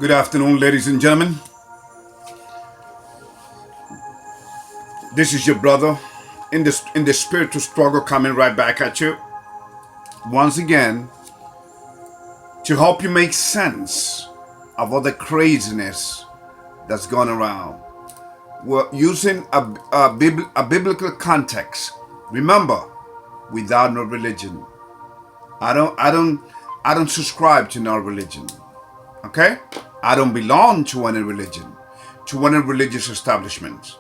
Good afternoon, ladies and gentlemen. This is your brother in the spiritual struggle coming right back at you once again to help you make sense of all the craziness that's going around. We're using a biblical context. Remember, without no religion. I don't subscribe to no religion. Okay? I don't belong to any religion, to any religious establishment.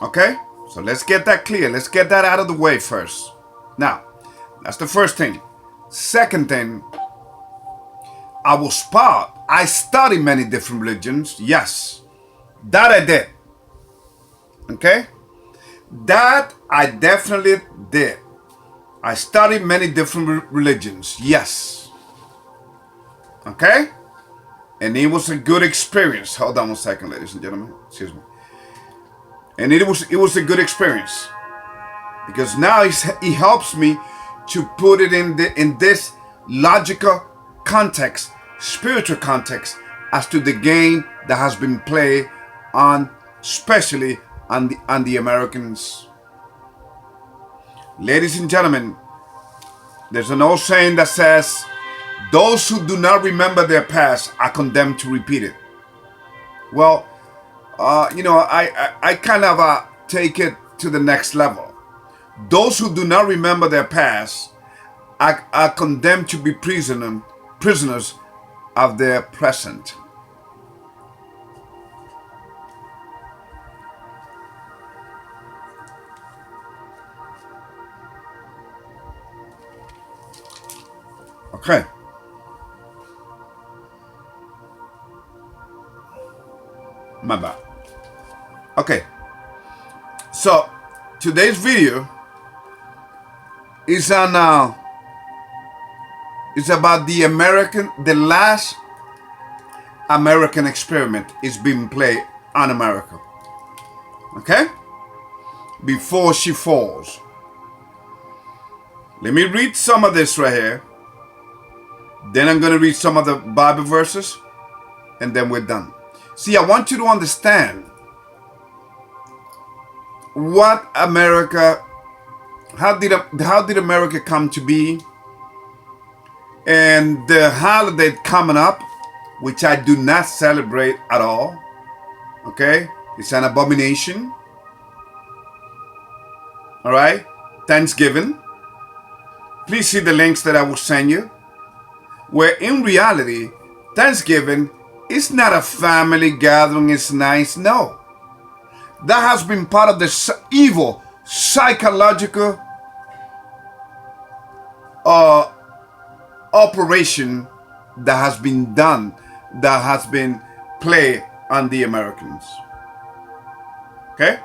Okay? So let's get that clear. Let's get that out of the way first. Now, that's the first thing. Second thing, I study many different religions. Yes. That I did. Okay? That I definitely did. I studied many different religions. Yes. Okay? And it was a good experience. Hold on one second, ladies and gentlemen. Excuse me. And it was a good experience. Because now he helps me to put it in this logical context, spiritual context, as to the game that has been played on, especially on the Americans. Ladies and gentlemen, there's an old saying that says, those who do not remember their past are condemned to repeat it. Well, I kind of take it to the next level. Those who do not remember their past are condemned to be prisoners of their present. Okay. My bad. Okay. So today's video is on it's about the last American experiment is being played on America. Okay? Before she falls. Let me read some of this right here. Then I'm going to read some of the Bible verses, and then we're done. See, I want you to understand what America, how did America come to be, and the holiday coming up, which I do not celebrate at all. Okay? It's an abomination. All right? Thanksgiving. Please see the links that I will send you. Where in reality, Thanksgiving is not a family gathering, it's nice. No. That has been part of the evil psychological operation that has been done, that has been played on the Americans. Okay?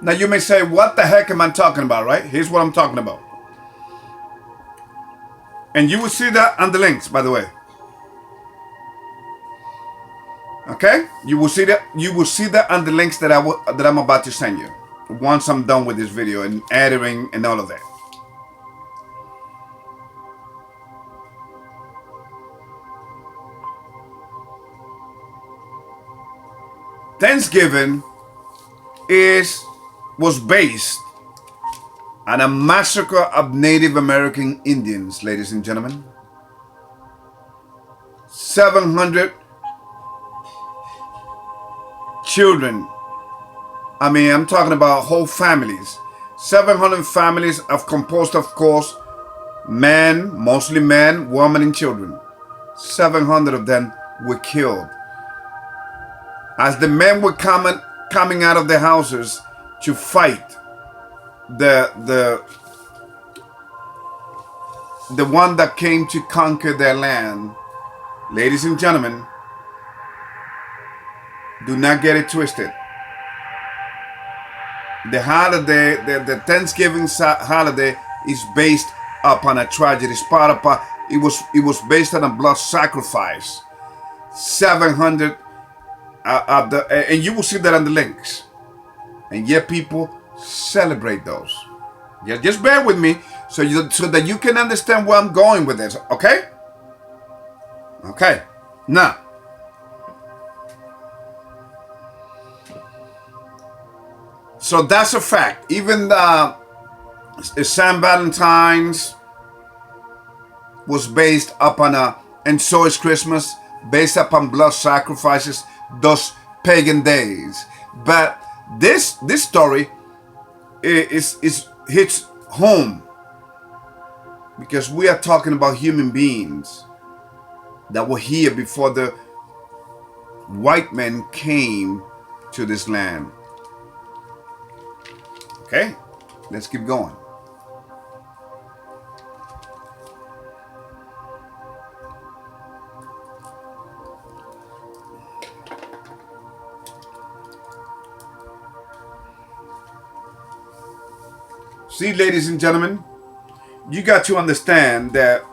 Now you may say, what the heck am I talking about, right? Here's what I'm talking about. And you will see that on the links, by the way. Okay? You will see that on the links that I'm about to send you once I'm done with this video and editing and all of that. Thanksgiving was based on a massacre of Native American Indians, ladies and gentlemen. 700 children. I mean, I'm talking about whole families. 700 families of composed, of course, men, mostly men, women, and children. 700 of them were killed. As the men were coming out of their houses to fight the one that came to conquer their land. Ladies and gentlemen, do not get it twisted. The holiday, the Thanksgiving holiday, is based upon a tragedy. It's part of it was based on a blood sacrifice. 700 and you will see that on the links. and yet people celebrate those. Yeah, just bear with me so that you can understand where I'm going with this, okay? Okay. Now, so that's a fact. Even St. Valentine's was based upon and so is Christmas, based upon blood sacrifices, those pagan days. But this story is hits home because we are talking about human beings that were here before the white men came to this land. Okay, let's keep going. See, ladies and gentlemen, you got to understand that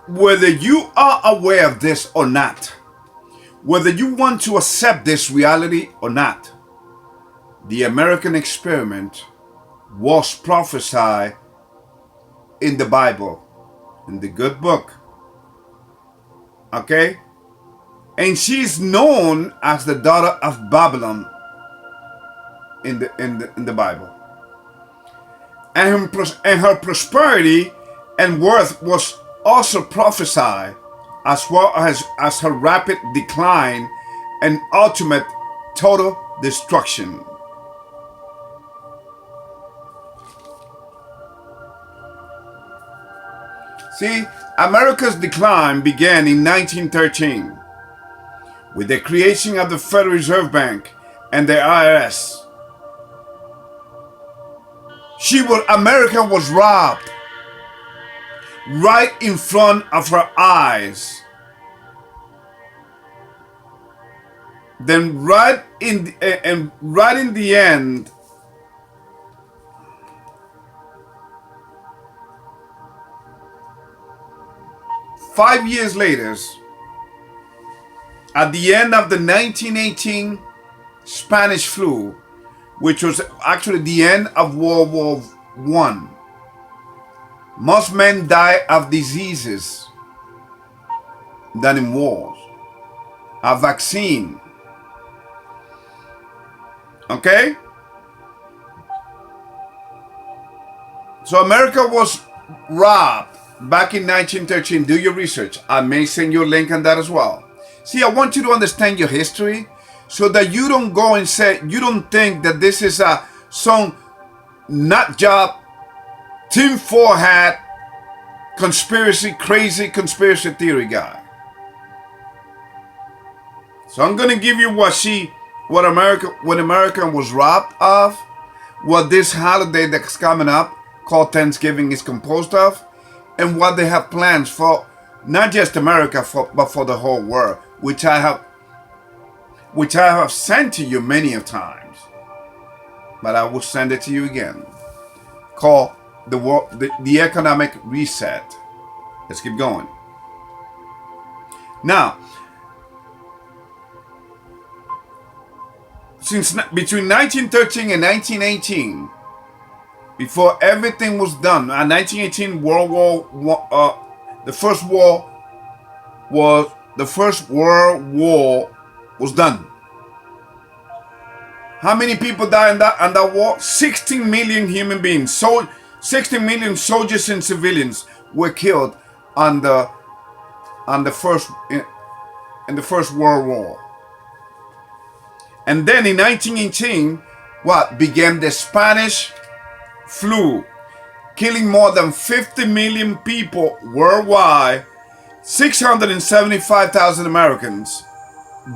whether you are aware of this or not, whether you want to accept this reality or not, the American experiment was prophesied in the Bible, in the good book. Okay? And she is known as the daughter of Babylon in the Bible. And her prosperity and worth was also prophesied, as well as her rapid decline and ultimate total destruction. See, America's decline began in 1913 with the creation of the Federal Reserve Bank and the IRS. America was robbed right in front of her eyes. Then right in the end, five years later, at the end of the 1918 Spanish flu, which was actually the end of World War I, most men die of diseases than in wars. A vaccine. Okay? So America was robbed back in 1913. Do your research. I may send you a link on that as well. See, I want you to understand your history so that you don't go and say, you don't think that this is some nut job, tinfoil hat, crazy conspiracy theory guy. So I'm gonna give you what America was robbed of, what this holiday that's coming up called Thanksgiving is composed of, and what they have plans for not just America but for the whole world, which I have sent to you many of times, but I will send it to you again. Called the economic reset. Let's keep going. Now, since between 1913 and 1918, before everything was done, 1918 the First World War was done. How many people died in that war? 16 million human beings. So 16 million soldiers and civilians were killed in the First World War. And then in 1918, began the Spanish flu, killing more than 50 million people worldwide. 675,000 Americans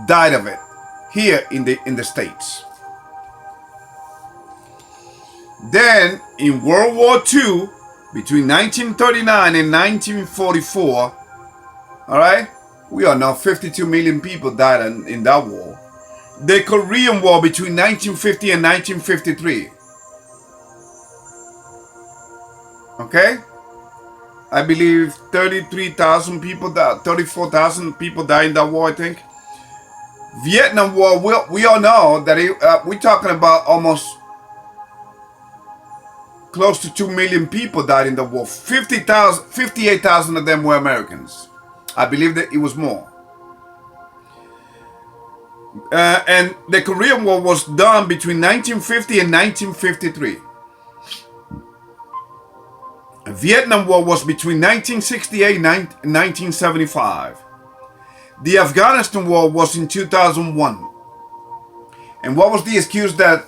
died of it here in the States. Then in World War II, between 1939 and 1944, all right, we all know 52 million people died in that war. The Korean War between 1950 and 1953, okay, I believe 33,000 people died, 34,000 people died in that war, I think. Vietnam War, we all know that we're talking about almost close to 2 million people died in the war. 58,000 of them were Americans. I believe that it was more. And the Korean War was done between 1950 and 1953. Vietnam War was between 1968 and 1975. The Afghanistan War was in 2001. And what was the excuse that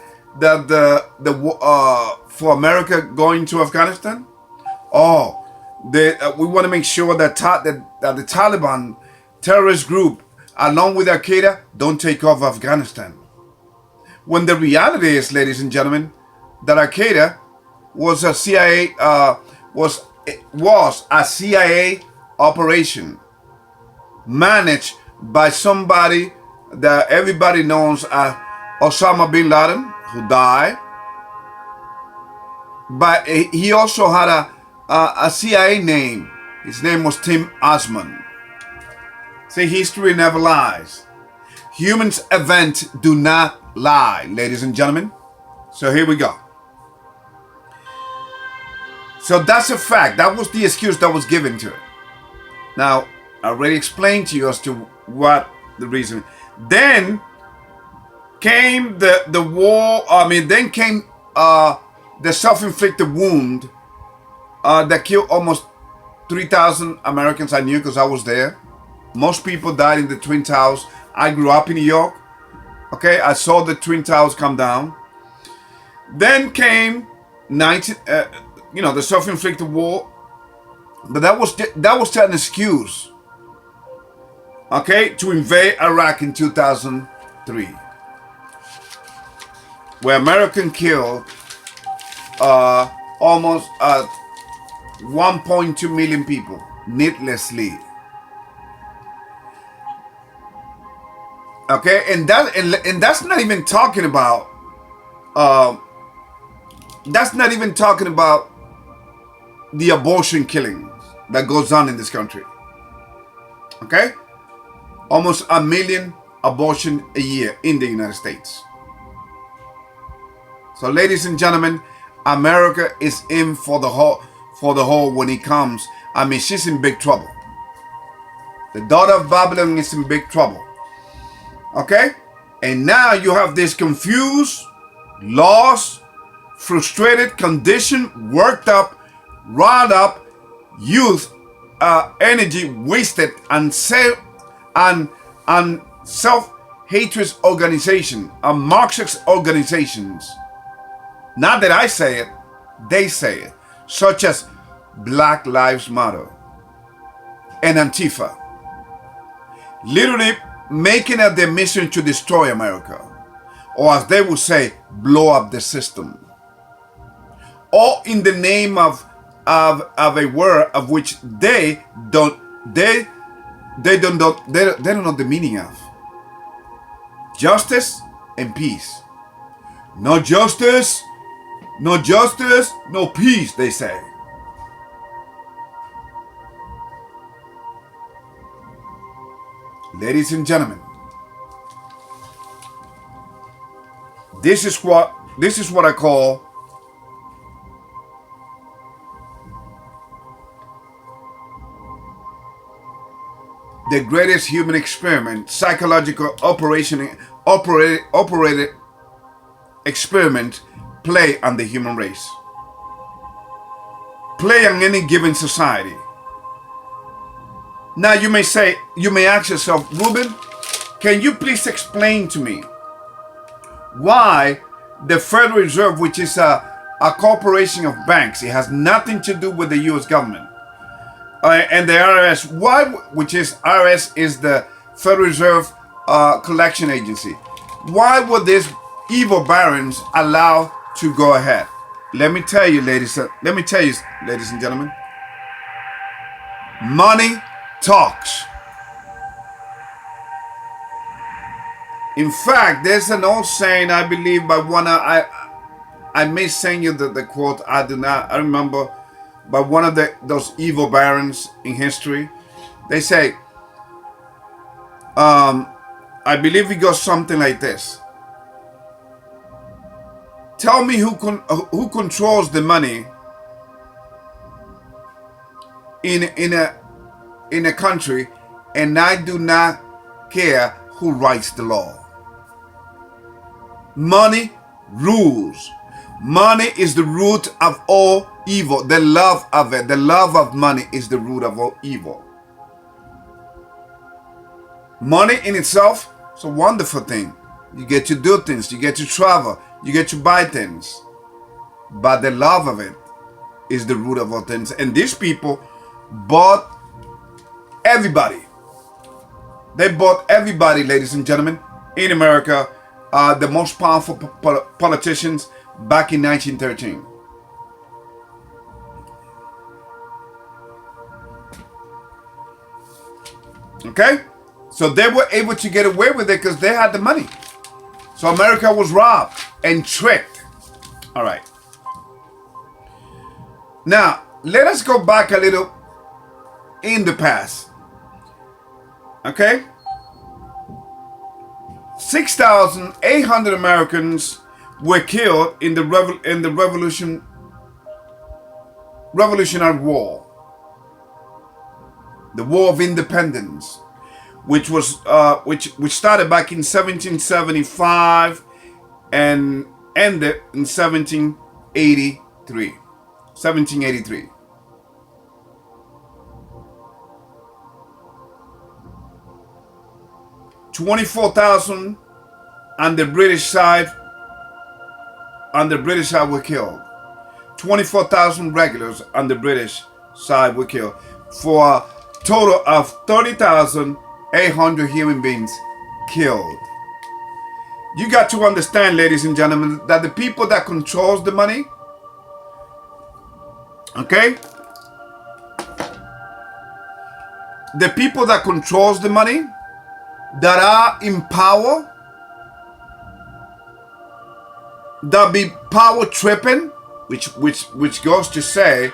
for America going to Afghanistan? Oh, we want to make sure that the Taliban terrorist group, along with Al Qaeda, don't take over Afghanistan. When the reality is, ladies and gentlemen, that Al Qaeda was a CIA was a CIA operation managed by somebody that everybody knows as Osama bin Laden, who died. But he also had a CIA name. His name was Tim Osman. See, history never lies. Humans events do not lie, ladies and gentlemen. So here we go. So that's a fact. That was the excuse that was given to it. Now, I already explained to you as to what the reason. Then came the war. Then came the self-inflicted wound that killed almost 3,000 Americans. I knew because I was there. Most people died in the Twin Towers. I grew up in New York. Okay, I saw the Twin Towers come down. Then came the self-inflicted war, but that was an excuse. Okay, to invade Iraq in 2003, where American killed almost 1.2 million people needlessly. Okay, and that's not even talking about the abortion killings that goes on in this country. Okay, almost 1 million abortions a year in the United States. So, ladies and gentlemen, America is in for the whole when it comes. She's in big trouble. The daughter of Babylon is in big trouble. Okay? And now you have this confused, lost, frustrated, conditioned, worked up, riled up youth, energy wasted, and self-hatred organization, Marxist organizations. Not that I say it, they say it, such as Black Lives Matter and Antifa, literally making it their mission to destroy America, or as they would say, blow up the system, all in the name of a word of which they don't know the meaning of. Justice and peace. No justice, no peace, they say. Ladies and gentlemen, this is what I call the greatest human experiment, psychological operated experiment, play on the human race. Play on any given society. Now you may ask yourself, Ruben, can you please explain to me why the Federal Reserve, which is a corporation of banks, it has nothing to do with the U.S. government, and the IRS, IRS is the Federal Reserve collection agency. Why would these evil barons allow to go ahead? let me tell you, ladies and gentlemen, money talks. In fact, there's an old saying, I believe, by one of, I may send you the quote, I remember, by one of those evil barons in history. They say, I believe it goes something like this. Tell me who controls the money in a country, and I do not care who writes the law. Money rules. Money is the root of all evil. The love of it, the love of money is the root of all evil. Money in itself is a wonderful thing. You get to do things, you get to travel, you get to buy things. But the love of it is the root of all things. And these people bought everybody. They bought everybody, ladies and gentlemen, in America. The most powerful politicians back in 1913. Okay? So they were able to get away with it because they had the money. So America was robbed and tricked. All right. Now, let us go back a little in the past. Okay? 6,800 Americans were killed in the Revolutionary War, the War of Independence, which was which started back in 1775 and ended in 1783. 1783. $24,000 on the British side. On the British side were killed. 24,000 regulars on the British side were killed, for a total of 30,800 human beings killed. You got to understand, ladies and gentlemen, that the people that controls the money, okay, the people that controls the money, that are in power, that be power tripping, which goes to say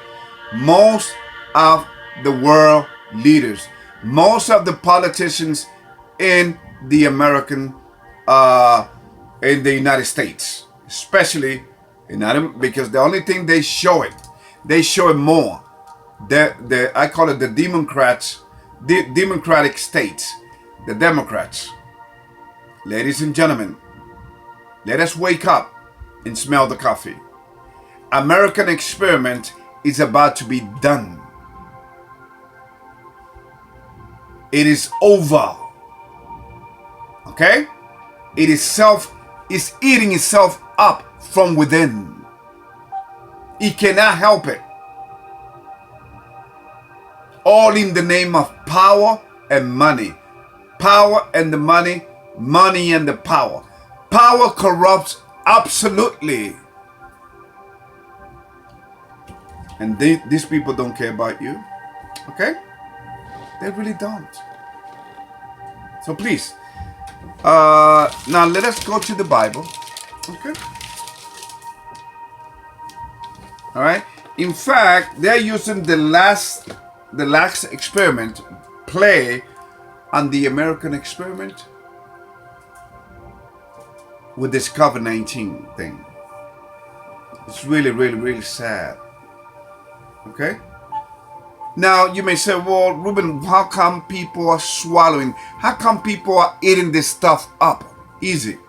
most of the world leaders, most of the politicians in the American in the United States, especially because the only thing they show it more. I call it the Democratic states. The Democrats. Ladies and gentlemen, let us wake up and smell the coffee. American experiment is about to be done. It is over. Okay? It is eating itself up from within. It cannot help it. All in the name of power and money. Power and the money, money and the power. Power corrupts absolutely. And these people don't care about you. Okay? They really don't. So please, now let us go to the Bible. Okay? All right? In fact, they're using the last experiment play on the American experiment with this COVID-19 thing. It's really, really, really sad. Okay? Now, you may say, well, Ruben, how come people are swallowing? How come people are eating this stuff up? Easy.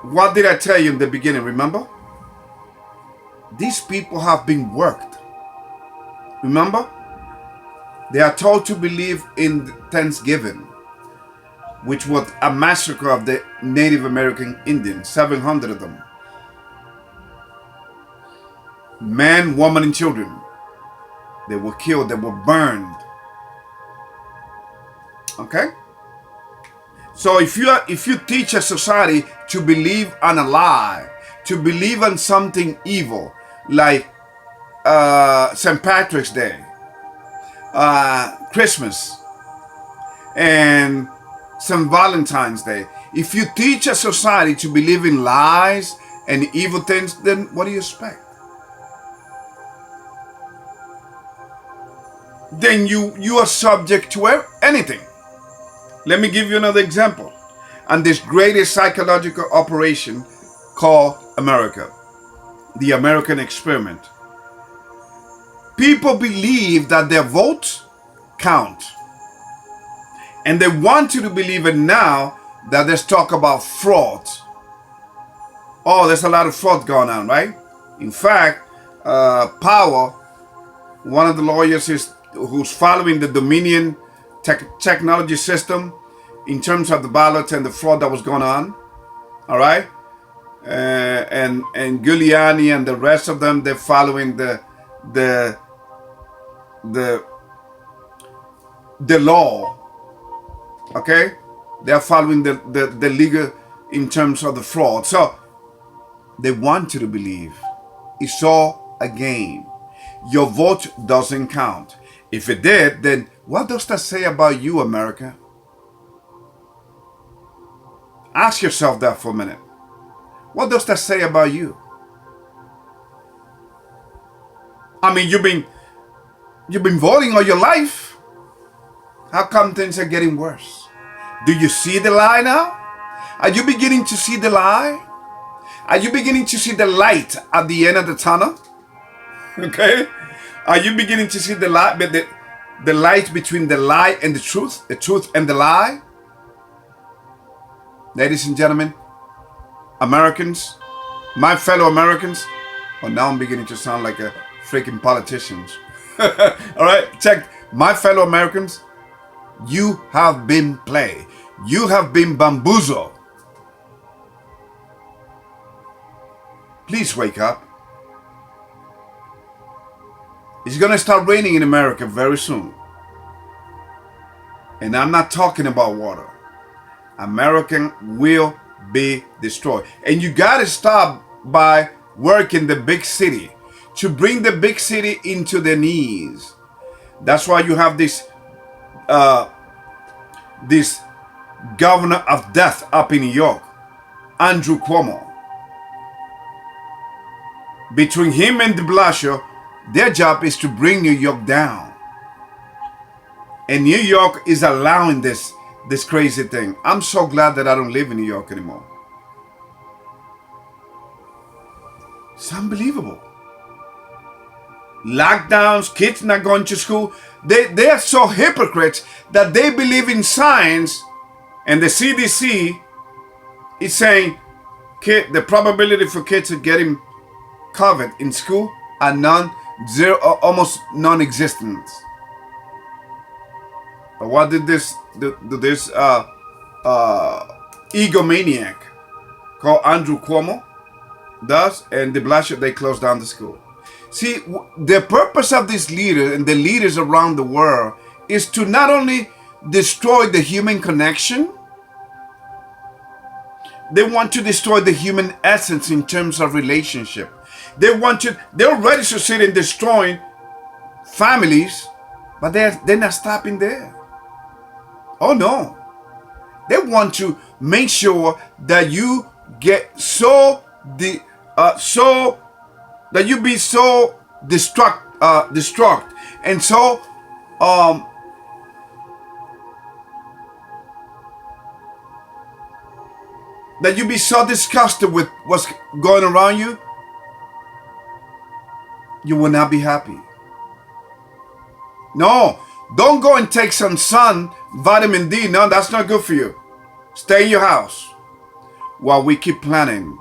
What did I tell you in the beginning, remember? These people have been worked. Remember? They are told to believe in Thanksgiving, which was a massacre of the Native American Indians, 700 of them. Men, women, and children. They were killed, they were burned. Okay? So if you teach a society to believe on a lie, to believe on something evil, like St. Patrick's Day, Christmas, and St. Valentine's Day, if you teach a society to believe in lies and evil things, then what do you expect? Then you are subject to anything. Let me give you another example. And this greatest psychological operation called America, the American experiment. People believe that their votes count. And they want you to believe it now that there's talk about fraud. Oh, there's a lot of fraud going on, right? In fact, Power, one of the lawyers who's following the Dominion technology system in terms of the ballots and the fraud that was going on, all right? And Giuliani and the rest of them, they're following the law, okay? They're following the legal in terms of the fraud. So they want you to believe it's all a game. Your vote doesn't count. If it did, then what does that say about you, America? Ask yourself that for a minute. What does that say about you? I mean, you've been voting all your life. How come things are getting worse? Do you see the lie now? Are you beginning to see the lie? Are you beginning to see the light at the end of the tunnel? Okay? Are you beginning to see the light, the light between the lie and the truth and the lie? Ladies and gentlemen, Americans, my fellow Americans, well, now I'm beginning to sound like a freaking politician. All right, check. My fellow Americans, you have been played. You have been bamboozled. Please wake up. It's going to start raining in America very soon. And I'm not talking about water. America will be destroyed. And you got to stop by working the big city to bring the big city into their knees. That's why you have this governor of death up in New York, Andrew Cuomo. Between him and de Blasio, their job is to bring New York down. And New York is allowing this crazy thing. I'm so glad that I don't live in New York anymore. It's unbelievable. Lockdowns, kids not going to school. They are so hypocrites that they believe in science, and the CDC is saying the probability for kids of getting COVID in school are almost non-existent. But what did this egomaniac called Andrew Cuomo does? And de Blasio, they closed down the school. See, the purpose of this leader and the leaders around the world is to not only destroy the human connection, they want to destroy the human essence in terms of relationship. They're ready to succeed in destroying families, but they're not stopping there. Oh no. They want to make sure that you get that you be so destruct and so that you be so disgusted with what's going around you, you will not be happy. No, don't go and take some sun, vitamin D. No, that's not good for you. Stay in your house while we keep planning,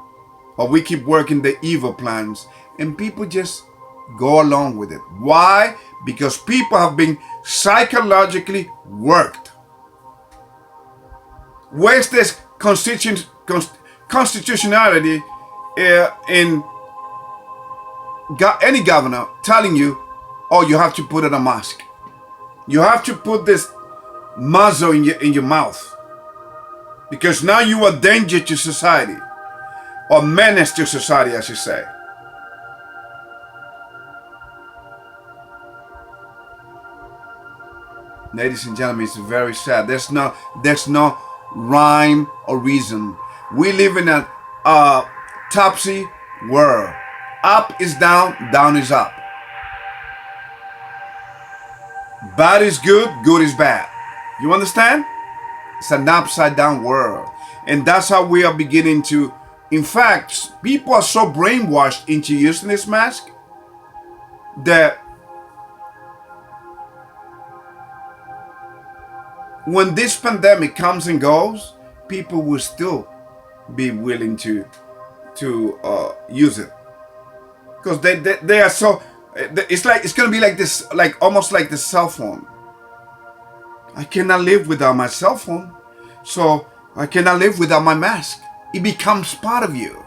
while we keep working the evil plans, and people just go along with it. Why? Because people have been psychologically worked. Where's this constitutionality in any governor telling you, oh, you have to put on a mask. You have to put this muzzle in your mouth. Because now you are a danger to society, or menace to society, I should say. Ladies and gentlemen, it's very sad. There's no rhyme or reason. We live in a topsy world. Up is down, down is up. Bad is good, good is bad. You understand? It's an upside down world. And that's how we are beginning to, in fact, people are so brainwashed into using this mask that when this pandemic comes and goes, people will still be willing to use it, because they are so. It's gonna be like this, like almost like the cell phone. I cannot live without my cell phone, so I cannot live without my mask. It becomes part of you.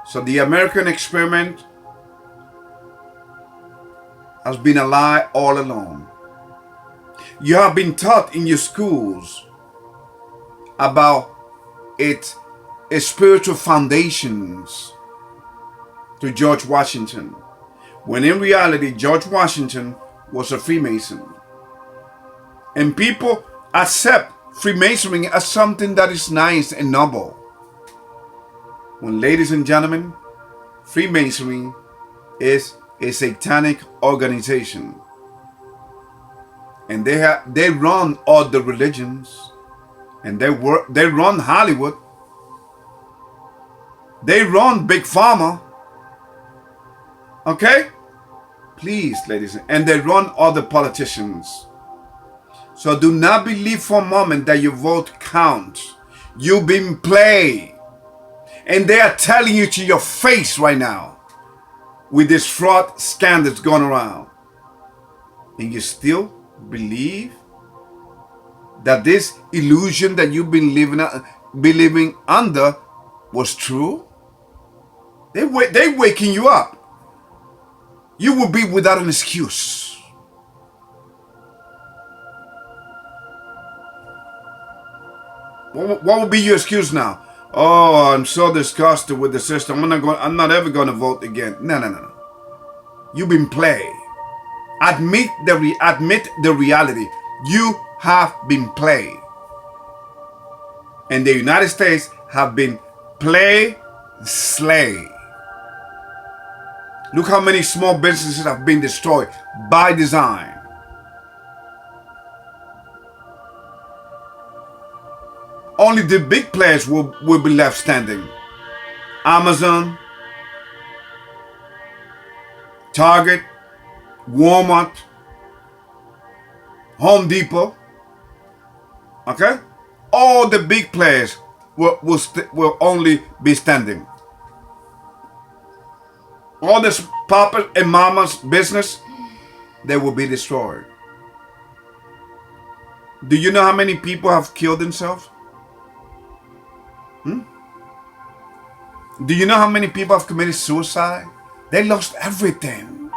So the American experiment has been a lie all along. You have been taught in your schools about its spiritual foundations to George Washington, when in reality George Washington was a Freemason. And people accept Freemasonry as something that is nice and noble. When, ladies and gentlemen, Freemasonry is a satanic organization. And they run all the religions, and they run Hollywood. They run Big Pharma. Okay? Please, ladies, and they run all the politicians. So do not believe for a moment that your vote counts. You've been played. And they are telling you to your face right now with this fraud scandals going around. And you still believe that this illusion that you've been living under was true? They're waking you up. You will be without an excuse. What would be your excuse now? Oh, I'm so disgusted with the system. I'm not ever going to vote again. No. You've been played. Admit the reality. You have been played. And the United States have been play slay. Look how many small businesses have been destroyed by design. Only the big players will be left standing. Amazon, Target, Walmart, Home Depot. Okay? All the big players will only be standing. All this Papa and Mama's business, they will be destroyed. Do you know how many people have killed themselves? Do you know how many people have committed suicide? They lost everything.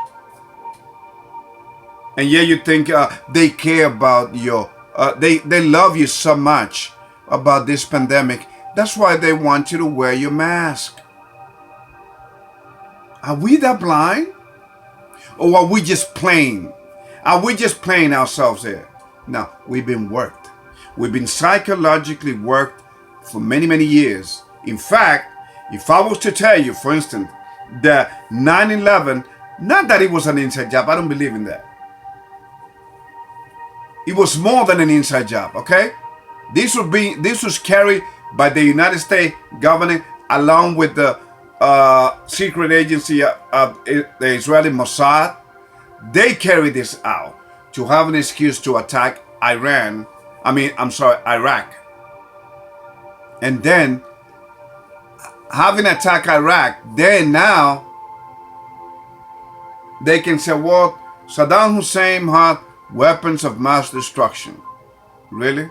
And yet you think they care about your, they love you so much about this pandemic. That's why they want you to wear your mask. Are we that blind? Or are we just playing? Are we just playing ourselves here? No, we've been worked. We've been psychologically worked for many, many years. In fact, if I was to tell you, for instance, that 9/11, not that it was an inside job, I don't believe in that. It was more than an inside job, okay? This was carried by the United States government along with the secret agency of the Israeli Mossad. They carried this out to have an excuse to attack Iraq. And then, having attacked Iraq, then now, they can say, well, Saddam Hussein had weapons of mass destruction. Really?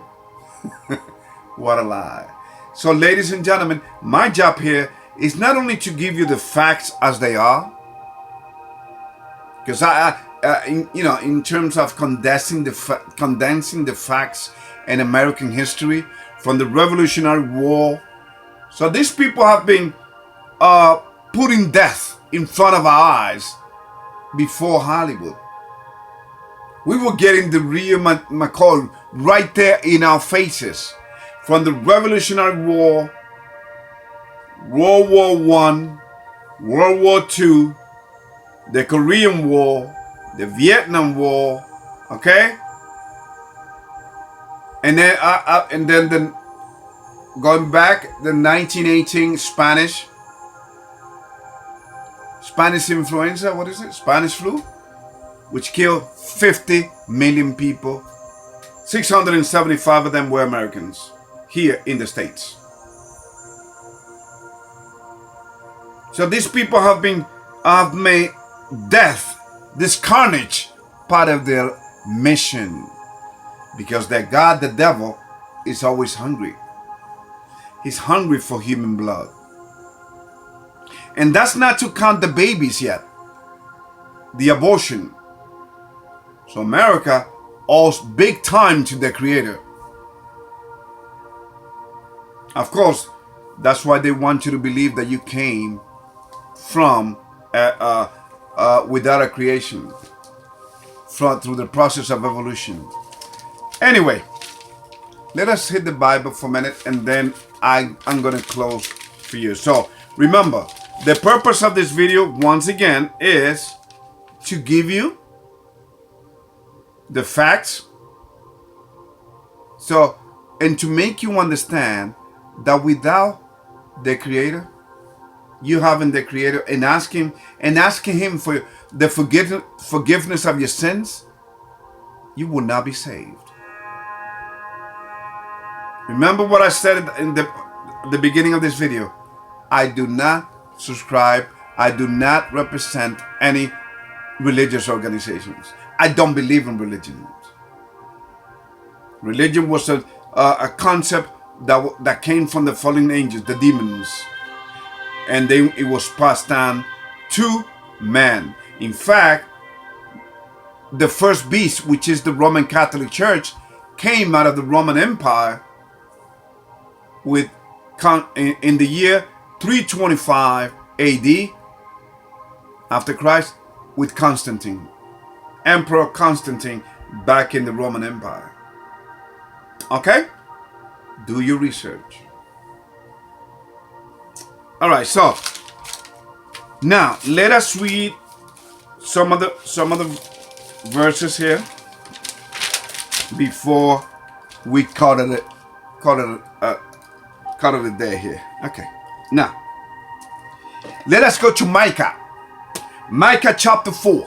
What a lie. So, ladies and gentlemen, my job here is not only to give you the facts as they are, because in terms of condensing the facts in American history from the Revolutionary War. So these people have been putting death in front of our eyes before Hollywood. We were getting the real McCall right there in our faces. From the Revolutionary War, World War I, World War II, the Korean War, the Vietnam War, okay? And then going back, the 1918 Spanish influenza, what is it? Spanish flu, which killed 50 million people. 675 of them were Americans here in the States. So these people have made death, this carnage, part of their mission, because their God, the devil, is always hungry. He's hungry for human blood. And that's not to count the babies yet, the abortion. So America owes big time to their Creator. Of course, that's why they want you to believe that you came from without a creation, through the process of evolution. Anyway, let us hit the Bible for a minute, and then I'm going to close for you. So remember, the purpose of this video, once again, is to give you the facts, and to make you understand that without the Creator, you having the Creator and asking Him for the forgiveness of your sins, you will not be saved. Remember what I said in the beginning of this video. I do not subscribe. I do not represent any religious organizations. I don't believe in religion. Religion was a concept that came from the fallen angels, the demons, and then it was passed down to man. In fact, the first beast, which is the Roman Catholic Church, came out of the Roman Empire in the year 325 AD after Christ, with Constantine, Emperor Constantine, back in the Roman Empire. Okay? Do your research. All right, so now let us read some of the verses here before we call it a day here. Okay. Now, let us go to Micah. Micah chapter 4.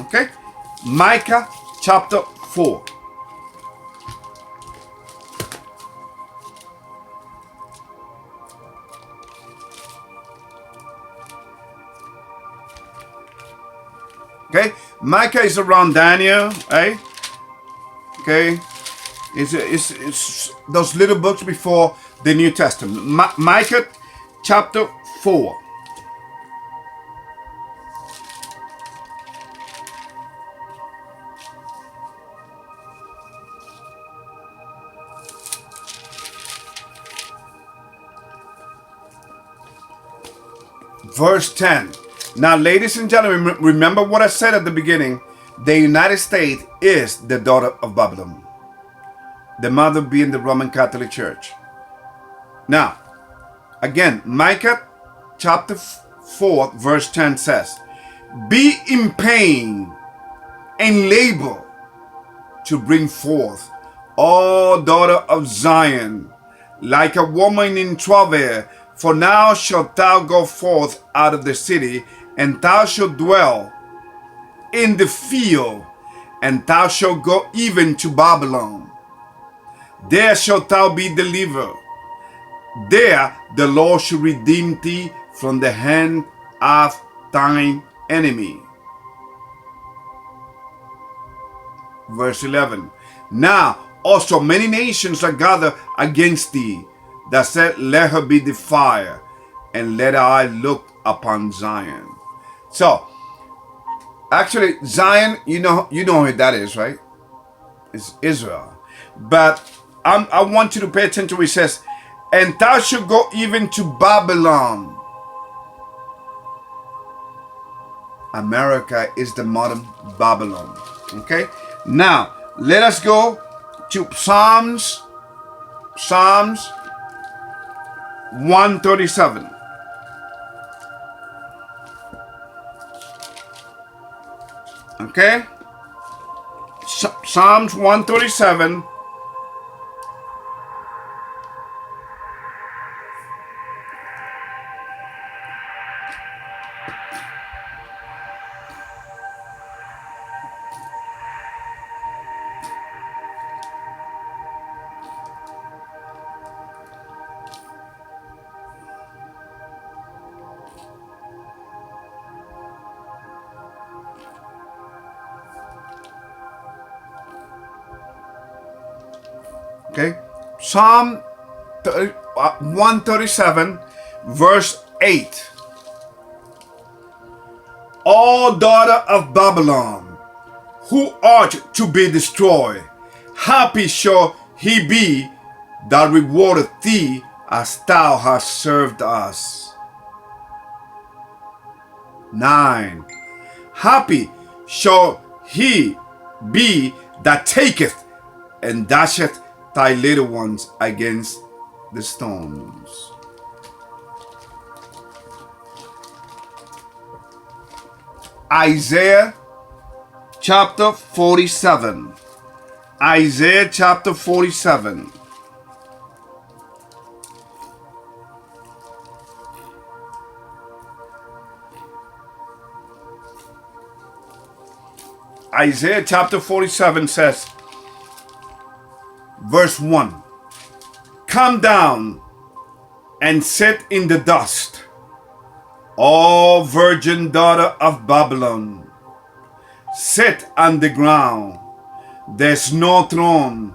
Okay? Micah chapter 4. Okay? Micah is around Daniel, eh? Okay? It's those little books before the New Testament. Micah chapter 4. Verse 10. Now, ladies and gentlemen, remember what I said at the beginning. The United States is the daughter of Babylon, the mother being the Roman Catholic Church. Now, again, Micah chapter 4, verse 10 says, "Be in pain and labor to bring forth, O daughter of Zion, like a woman in travail. For now shalt thou go forth out of the city, and thou shalt dwell in the field, and thou shalt go even to Babylon. There shalt thou be delivered. There the Lord shall redeem thee from the hand of thine enemy." Verse 11. "Now also many nations are gathered against thee, that said, Let her be defiled, and let our eye look upon Zion." So, Actually, Zion, you know who that is, right? It's Israel. But I want you to pay attention to what he says, and thou shalt go even to Babylon. America is the modern Babylon. Okay? Now, let us go to Psalms 137. Okay? Psalms 137. Okay? Psalm 137, verse 8. O daughter of Babylon, who art to be destroyed, happy shall he be that rewardeth thee as thou hast served us. 9. Happy shall he be that taketh and dasheth thy little ones against the stones. Isaiah chapter 47. Isaiah chapter 47. Isaiah chapter 47 says, verse 1, come down and sit in the dust, O virgin daughter of Babylon. Sit on the ground, there's no throne,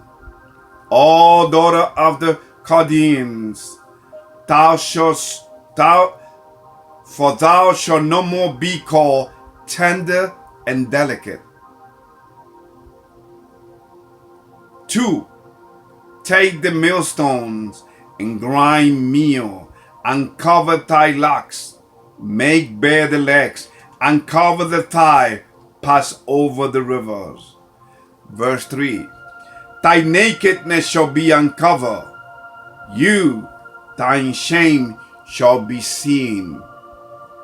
O daughter of the Chaldeans. Thou shalt no more be called tender and delicate. 2. Take the millstones and grind meal, and cover thy locks, make bare the legs, and cover the thigh, pass over the rivers. Verse 3. Thy nakedness shall be uncovered, thine shame shall be seen.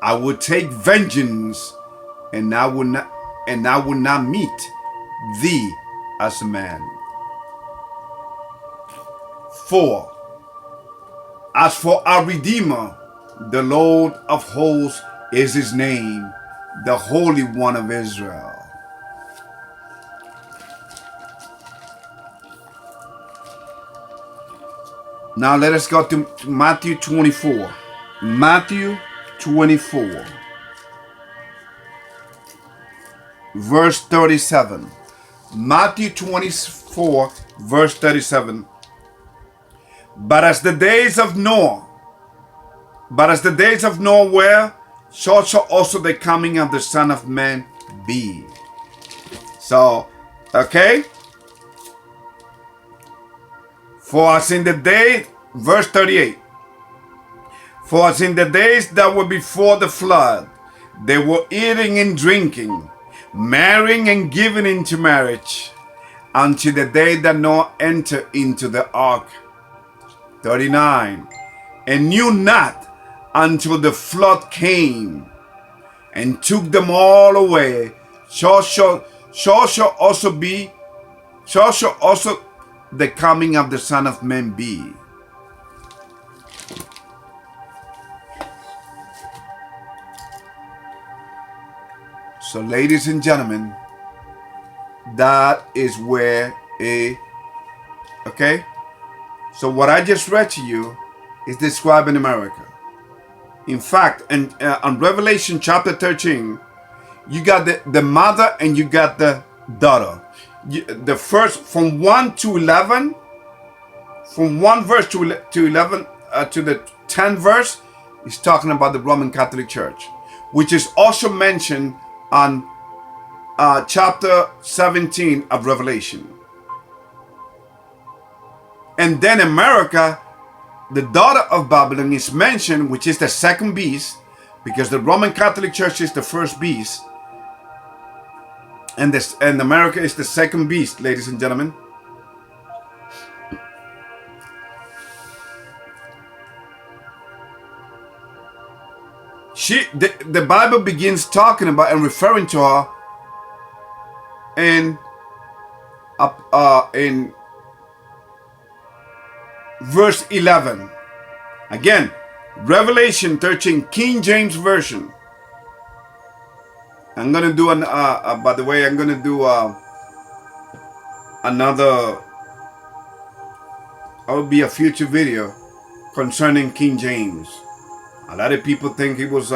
I will take vengeance, and I will not meet thee as a man. 4. As for our Redeemer, the Lord of hosts is his name, the Holy One of Israel. Now let us go to Matthew 24. Matthew 24. Verse 37. Matthew 24, verse 37. But as the days of Noah were, so shall also the coming of the Son of Man be. So, okay? For as in the day, verse 38. For as in the days that were before the flood, they were eating and drinking, marrying and giving into marriage, until the day that Noah entered into the ark. 39. And knew not until the flood came and took them all away. So shall also the coming of the Son of Man be. So, ladies and gentlemen, that is where okay? So what I just read to you is describing America. In fact, on Revelation chapter 13, you got the mother and you got the daughter. The first, from 1 to 11, from 1 verse to 11, to the 10th verse, is talking about the Roman Catholic Church, which is also mentioned on chapter 17 of Revelation. And then America, the daughter of Babylon, is mentioned, which is the second beast, because the Roman Catholic Church is the first beast, and America is the second beast, ladies and gentlemen. The Bible begins talking about and referring to her in verse 11. Again, Revelation 13, King James Version. I'm gonna do by the way, I'm gonna do another. It will be a future video concerning King James. A lot of people think he was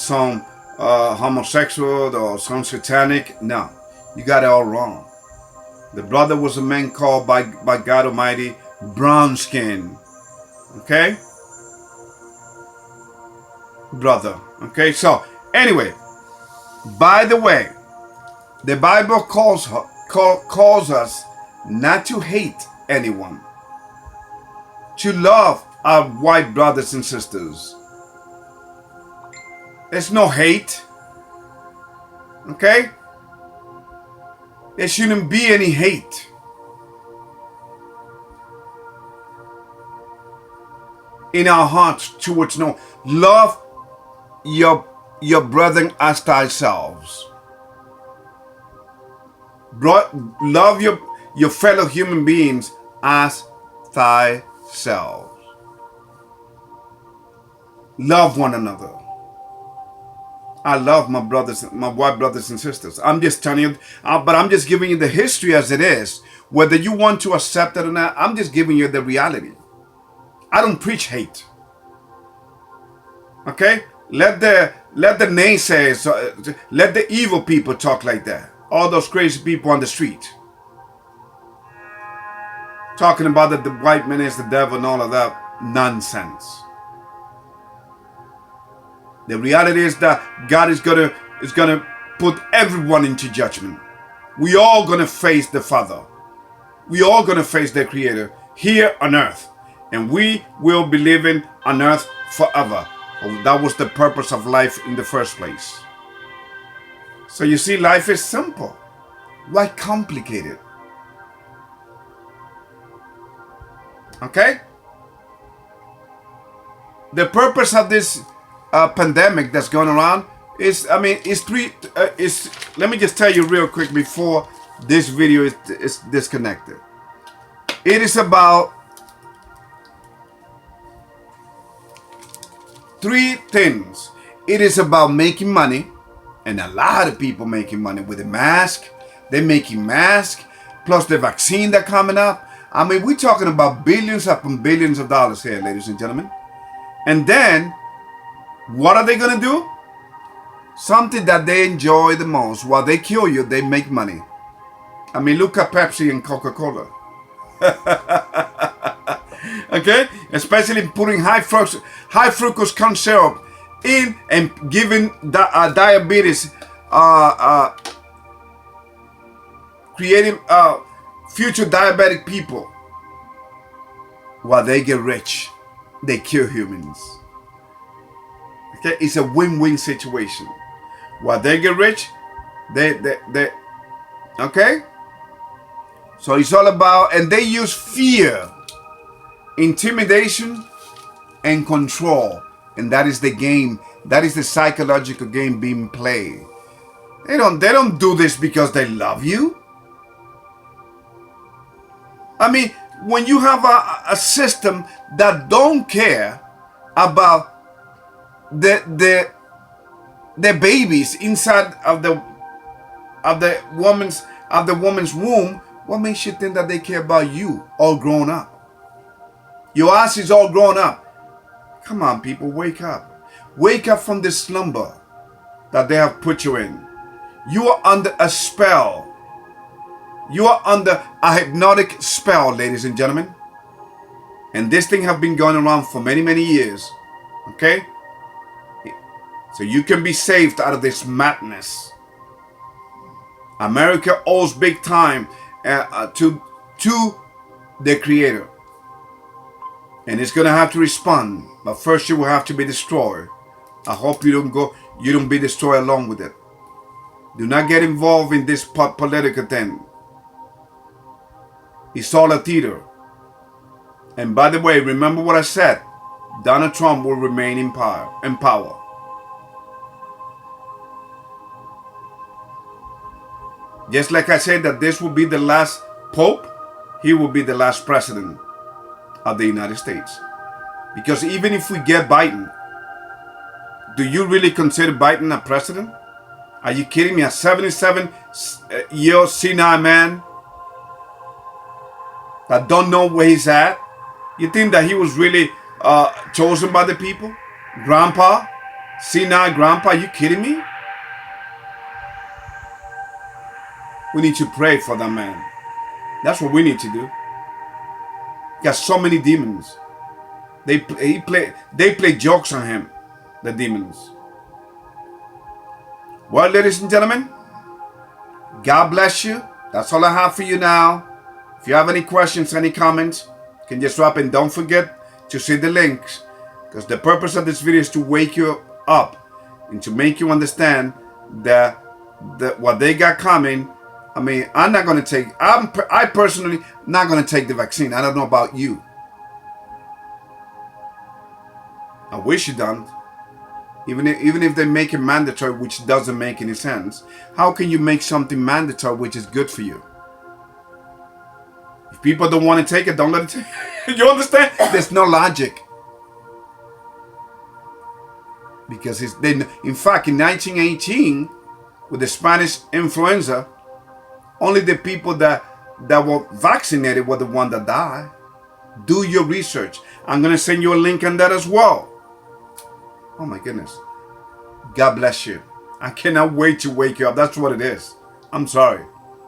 some homosexual or some satanic. No, you got it all wrong. The brother was a man called by God Almighty, brown skin. Okay? Brother. Okay, so anyway, by the way, the Bible calls us not to hate anyone, to love our white brothers and sisters. There's no hate. Okay? There shouldn't be any hate. In our hearts towards no. Love your brethren as thyself. Love your fellow human beings as thyself. Love one another. I love my brothers, my white brothers and sisters. I'm just telling you, but I'm just giving you the history as it is. Whether you want to accept it or not, I'm just giving you the reality. I don't preach hate. Okay? Let the naysayers, let the evil people talk like that. All those crazy people on the street. Talking about that the white man is the devil and all of that nonsense. The reality is that God is gonna put everyone into judgment. We all gonna face the Father. We all gonna face the Creator here on earth. And we will be living on earth forever. That was the purpose of life in the first place. So you see, life is simple. Why complicate it? Okay? The purpose of this pandemic that's going around is, let me just tell you real quick before this video is disconnected. It is about three things. It is about making money, and a lot of people making money with a mask. They're making masks, plus the vaccine that's coming up. I mean, we're talking about billions upon billions of dollars here, ladies and gentlemen. And then, what are they going to do? Something that they enjoy the most. While they kill you, they make money. I mean, look at Pepsi and Coca-Cola. Okay? Especially putting high fructose corn syrup in and giving diabetes, creating future diabetic people. While they get rich, they kill humans. Okay? It's a win-win situation. While they get rich, they okay? So it's all about, and they use fear, intimidation, and control. And that is the game. That is the psychological game being played. They don't do this because they love you. I mean, when you have a system that don't care about the babies inside of the woman's womb, what makes you think that they care about you all grown up? Your ass is all grown up. Come on, people, wake up. Wake up from this slumber that they have put you in. You are under a spell. You are under a hypnotic spell, ladies and gentlemen. And this thing has been going around for many, many years. Okay? So you can be saved out of this madness. America owes big time to the Creator. And it's going to have to respond. But first you will have to be destroyed. I hope you don't be destroyed along with it. Do not get involved in this political thing. It's all a theater. And by the way, remember what I said. Donald Trump will remain in power. Just like I said that this will be the last pope, he will be the last president of the United States. Because even if we get Biden, do you really consider Biden a president? Are you kidding me? A 77-year-old senile man that don't know where he's at? You think that he was really chosen by the people? Grandpa? Senile grandpa? Are you kidding me? We need to pray for that man. That's what we need to do. He got so many demons. They play jokes on him, the demons. Well, ladies and gentlemen, God bless you. That's all I have for you now. If you have any questions, any comments, you can just drop in. Don't forget to see the links, because the purpose of this video is to wake you up and to make you understand that what they got coming. I mean, I personally not going to take the vaccine. I don't know about you. I wish you don't. Even if they make it mandatory, which doesn't make any sense. How can you make something mandatory which is good for you? If people don't want to take it, don't let it take it. You understand? There's no logic. Because in fact, in 1918, with the Spanish influenza, only the people that were vaccinated were the ones that died. Do your research. I'm going to send you a link on that as well. Oh my goodness. God bless you. I cannot wait to wake you up. That's what it is. I'm sorry.